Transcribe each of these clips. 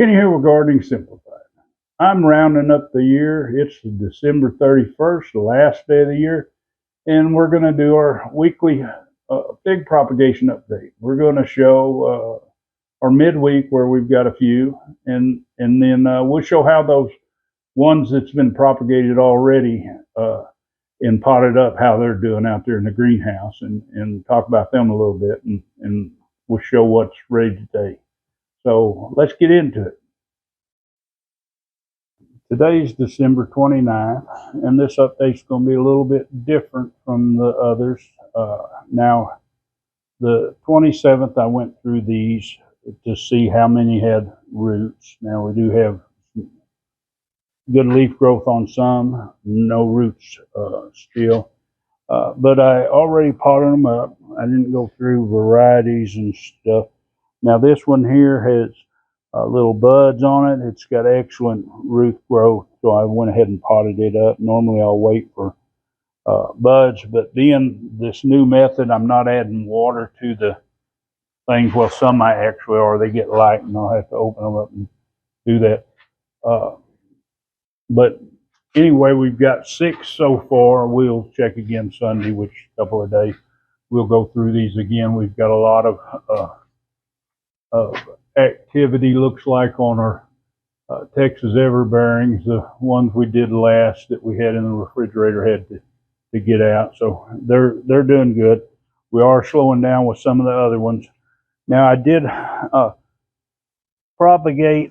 Kenny here with Gardening Simplified. I'm rounding up the year. It's December 31st, the last day of the year, and we're going to do our weekly fig propagation update. We're going to show our midweek where we've got a few, and then we'll show how those ones that's been propagated already and potted up, how they're doing out there in the greenhouse, and talk about them a little bit, and we'll show what's ready today. So let's get into it. Today's December 29th, and this update's going to be a little bit different from the others. Now, the 27th, I went through these to see how many had roots. Now, we do have good leaf growth on some, no roots still. But I already potted them up. I didn't go through varieties and stuff. Now, this one here has little buds on it. It's got excellent root growth, so I went ahead and potted it up. Normally I'll wait for buds, but being this new method, I'm not adding water to the things. Well, some might actually are. They get light and I'll have to open them up and do that. But anyway, we've got 6 so far. We'll check again Sunday, which a couple of days. We'll go through these again. We've got a lot of activity, looks like, on our Texas Everbearings. The ones we did last that we had in the refrigerator had to get out, so they're doing good. We are slowing down with some of the other ones. Now, I did propagate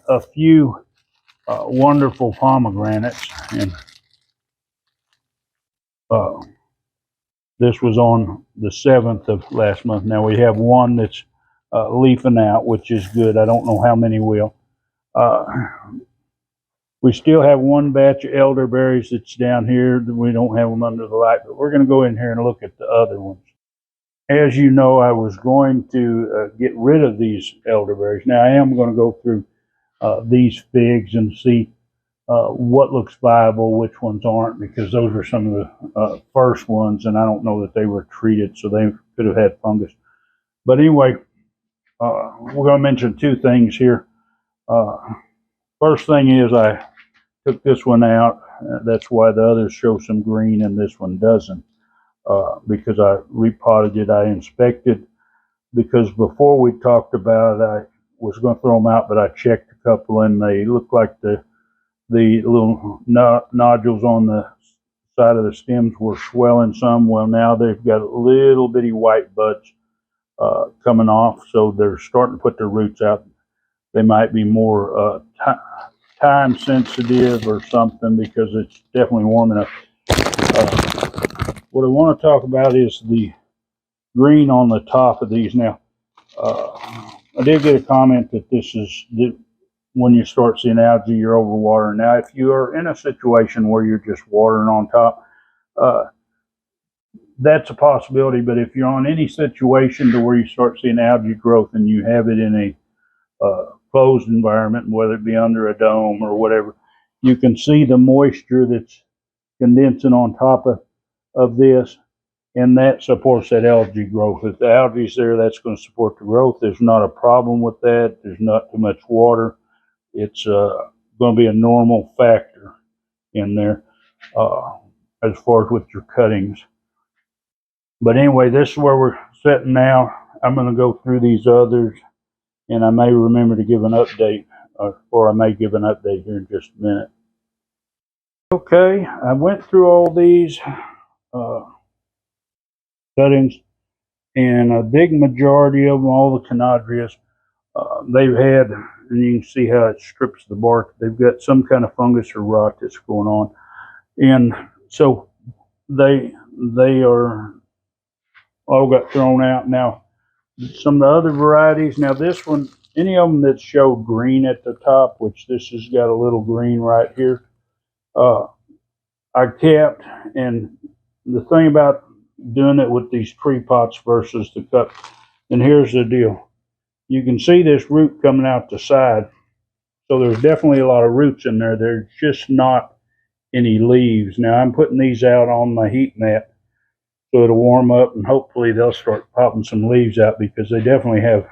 a few wonderful pomegranates, and this was on the 7th of last month. Now we have one that's leafing out, which is good. I don't know how many will. We still have one batch of elderberries that's down here. We don't have them under the light, but we're going to go in here and look at the other ones. As you know, I was going to get rid of these elderberries. Now I am going to go through these figs and see what looks viable, which ones aren't, because those are some of the first ones, and I don't know that they were treated, so they could have had fungus. But anyway, we're going to mention 2 things here. First thing is I took this one out. That's why the others show some green and this one doesn't, because I repotted it. I inspected, because before we talked about it, I was going to throw them out, but I checked a couple and they look like the little nodules on the side of the stems were swelling some. Well, now they've got little bitty white buds coming off, so they're starting to put their roots out. They might be more time sensitive or something, because it's definitely warm enough. What I want to talk about is the green on the top of these. Now, I did get a comment that this is when you start seeing algae, you're overwatering. Now, if you are in a situation where you're just watering on top, that's a possibility. But if you're on any situation to where you start seeing algae growth and you have it in a closed environment, whether it be under a dome or whatever, you can see the moisture that's condensing on top of this, and that supports that algae growth. If the algae's there, that's going to support the growth. There's not a problem with that. There's not too much water. It's going to be a normal factor in there as far as with your cuttings. But anyway, this is where we're sitting now. I'm going to go through these others, and I may remember to give an update, or I may give an update here in just a minute. Okay, I went through all these cuttings, and a big majority of them, all the Canadrias, they've had, and you can see how it strips the bark. They've got some kind of fungus or rot that's going on, and so they are all got thrown out. Now, some of the other varieties, now this one, any of them that show green at the top, which this has got a little green right here, I kept. And the thing about doing it with these tree pots versus the cup, and here's the deal. You can see this root coming out the side, so there's definitely a lot of roots in there. There's just not any leaves. Now, I'm putting these out on my heat mat so it'll warm up, and hopefully they'll start popping some leaves out, because they definitely have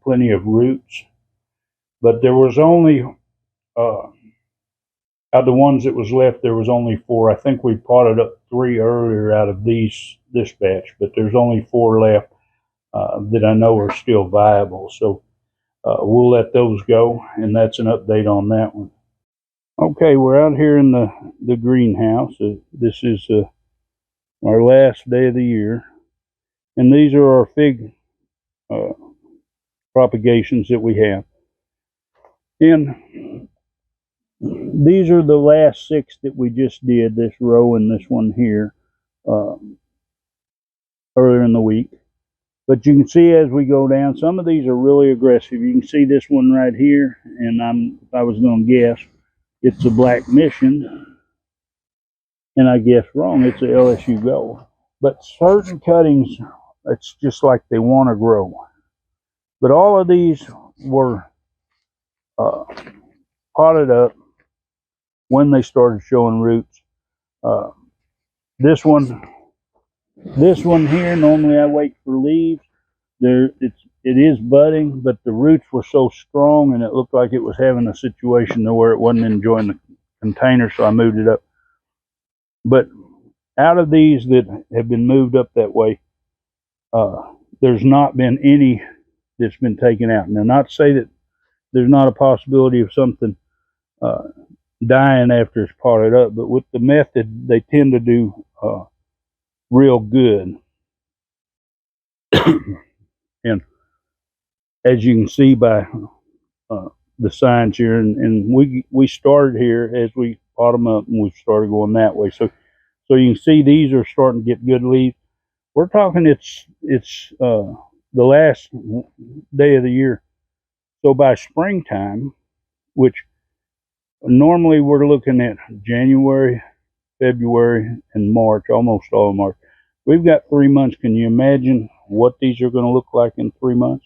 plenty of roots. But there was only out of the ones that was left, there was only 4. I think we potted up 3 earlier out of this batch, but there's only 4 left that I know are still viable. So we'll let those go, and that's an update on that one. Okay, we're out here in the greenhouse. This is our last day of the year, and these are our fig uh, propagations that we have. And these are the last 6 that we just did, this row and this one here, earlier in the week. But you can see as we go down, some of these are really aggressive. You can see this one right here, and if I was going to guess, it's a Black Mission, and I guessed wrong. It's a LSU Gold. But certain cuttings, it's just like they want to grow. But all of these were potted up when they started showing roots. This one here, normally I wait for leaves. It is budding, but the roots were so strong, and it looked like it was having a situation where it wasn't enjoying the container, so I moved it up. But out of these that have been moved up that way, there's not been any that's been taken out. Now, not to say that there's not a possibility of something dying after it's potted up, but with the method, they tend to do real good. And as you can see by the signs here, and we started here as we pot them up, and we started going that way. So you can see these are starting to get good leaves. We're talking it's the last day of the year. So by springtime, which normally we're looking at January, February, and March, almost all of March. We've got 3 months. Can you imagine what these are going to look like in 3 months?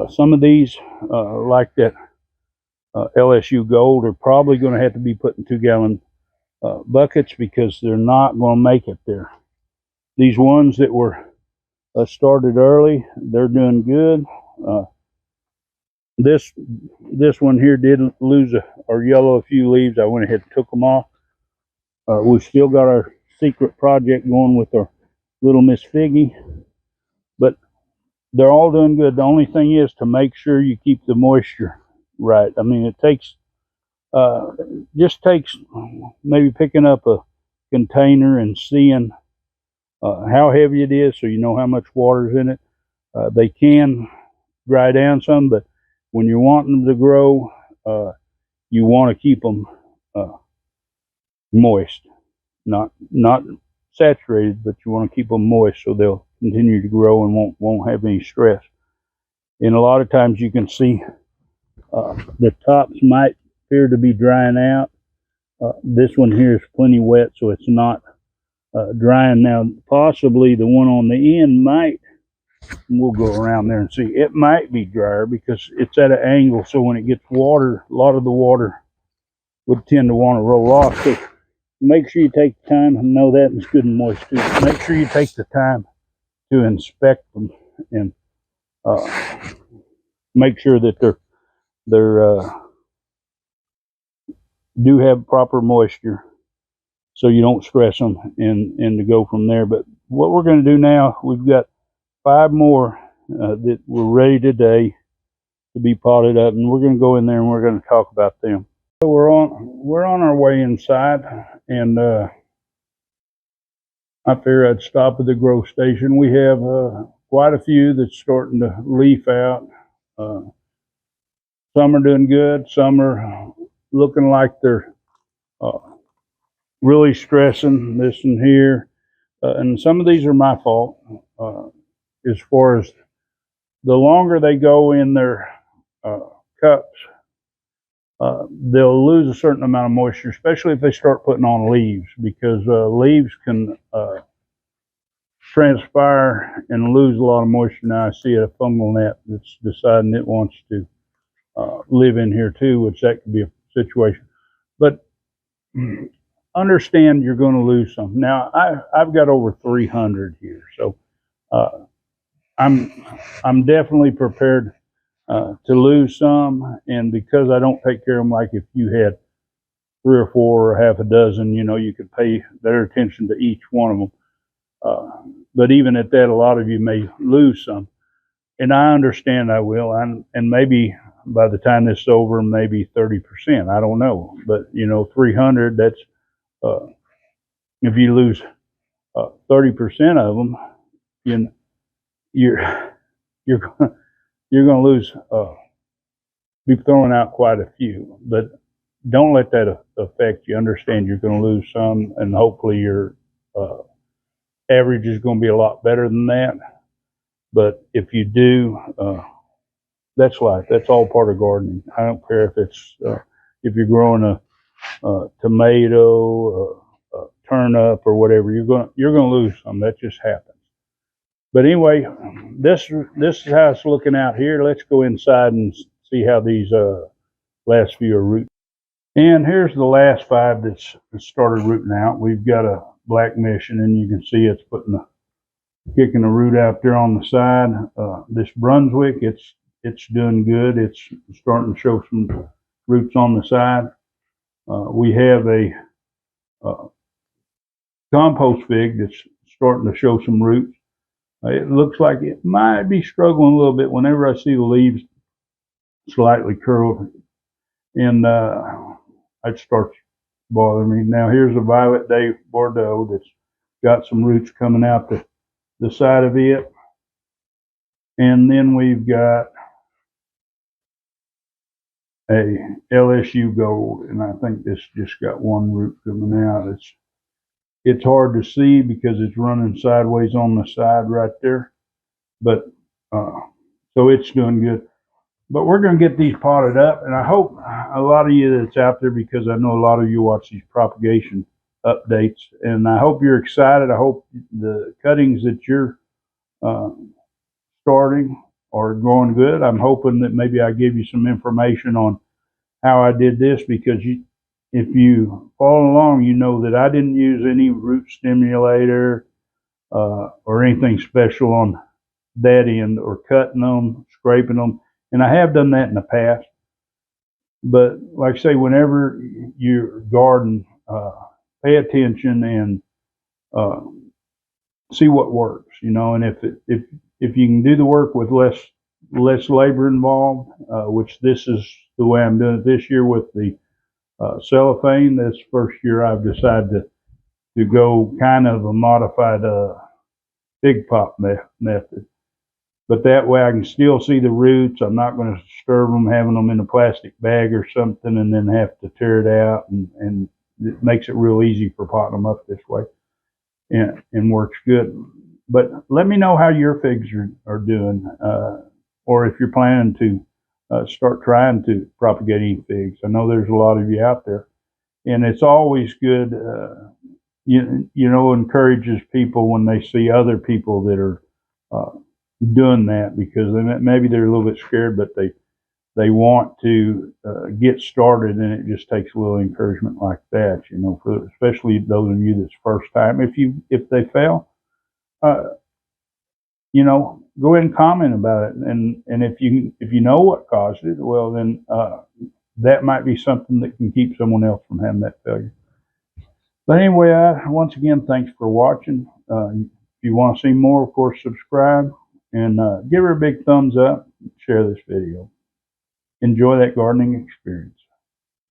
Some of these, like that LSU Gold, are probably going to have to be put in 2-gallon buckets because they're not going to make it there. These ones that were started early, they're doing good. This one here did lose or yellow a few leaves. I went ahead and took them off. We've still got our secret project going with our little Miss Figgy, but they're all doing good. The only thing is to make sure you keep the moisture right. I mean, it takes just takes maybe picking up a container and seeing how heavy it is, so you know how much water's in it. They can dry down some, but when you're wanting them to grow, you want to keep them moist, not saturated, but you want to keep them moist so they'll continue to grow and won't have any stress. And a lot of times you can see the tops might appear to be drying out. This one here is plenty wet, so it's not drying. Now, possibly the one on the end might, we'll go around there and see, it might be drier because it's at an angle, so when it gets water, a lot of the water would tend to want to roll off. So make sure you take the time, and know that it's good and moist too. Make sure you take the time to inspect them and make sure that they're do have proper moisture, so you don't stress them, and to go from there. But what we're going to do now, we've got 5 more that were ready today to be potted up, and we're going to go in there and we're going to talk about them. So we're on our way inside, and I figured I'd stop at the grow station. We have quite a few that's starting to leaf out. Some are doing good. Some are looking like they're really stressing. This one here, and some of these are my fault. As far as the longer they go in their cups, they'll lose a certain amount of moisture, especially if they start putting on leaves, because leaves can transpire and lose a lot of moisture. Now I see a fungal gnat that's deciding it wants to live in here too, which that could be a situation. But understand you're going to lose some. Now I've got over 300 here, so I'm definitely prepared to lose some. And because I don't take care of them, like if you had 3 or 4 or half a dozen, you could pay better attention to each one of them. But even at that, a lot of you may lose some. And I understand I will. And maybe by the time this is over, maybe 30%. I don't know. But, 300, that's, if you lose 30% of them, you're, you're going to lose, be throwing out quite a few. But don't let that affect you. Understand you're going to lose some, and hopefully your average is going to be a lot better than that. But if you do, that's life. That's all part of gardening. I don't care if it's if you're growing a tomato, a turnip, or whatever. You're going to lose some. That just happens. But anyway, this is how it's looking out here. Let's go inside and see how these last few are rooting. And here's the last 5 that's started rooting out. We've got a black mission, and you can see it's kicking a root out there on the side. This Brunswick, it's doing good. It's starting to show some roots on the side. We have a compost fig that's starting to show some roots. It looks like it might be struggling a little bit whenever I see the leaves slightly curled, and it starts bothering me. Now here's a Violet Day Bordeaux that's got some roots coming out the side of it. And then we've got a LSU Gold, and I think this just got one root coming out. It's hard to see because it's running sideways on the side right there, but so it's doing good. But we're going to get these potted up, and I hope a lot of you that's out there, because I know a lot of you watch these propagation updates, and I hope you're excited. I hope the cuttings that you're starting are going good. I'm hoping that maybe I give you some information on how I did this, because if you follow along, you know that I didn't use any root stimulator or anything special on that end, or cutting them, scraping them. And I have done that in the past. But like I say, whenever you garden, pay attention and see what works, and if you can do the work with less labor involved, which this is the way I'm doing it this year with the cellophane. This first year I've decided to go kind of a modified big pop method. But that way I can still see the roots. I'm not going to disturb them, having them in a plastic bag or something, and then have to tear it out. And it makes it real easy for potting them up this way, and works good. But let me know how your figs are doing, or if you're planning to start trying to propagating figs. I know there's a lot of you out there, and it's always good, encourages people when they see other people that are doing that, because maybe they're a little bit scared, but they want to get started, and it just takes a little encouragement like that, for especially those of you that's first time. If they fail, go ahead and comment about it, and if you know what caused it, well then that might be something that can keep someone else from having that failure. But anyway, once again, thanks for watching. If you want to see more, of course, subscribe, and give her a big thumbs up. Share this video. Enjoy that gardening experience.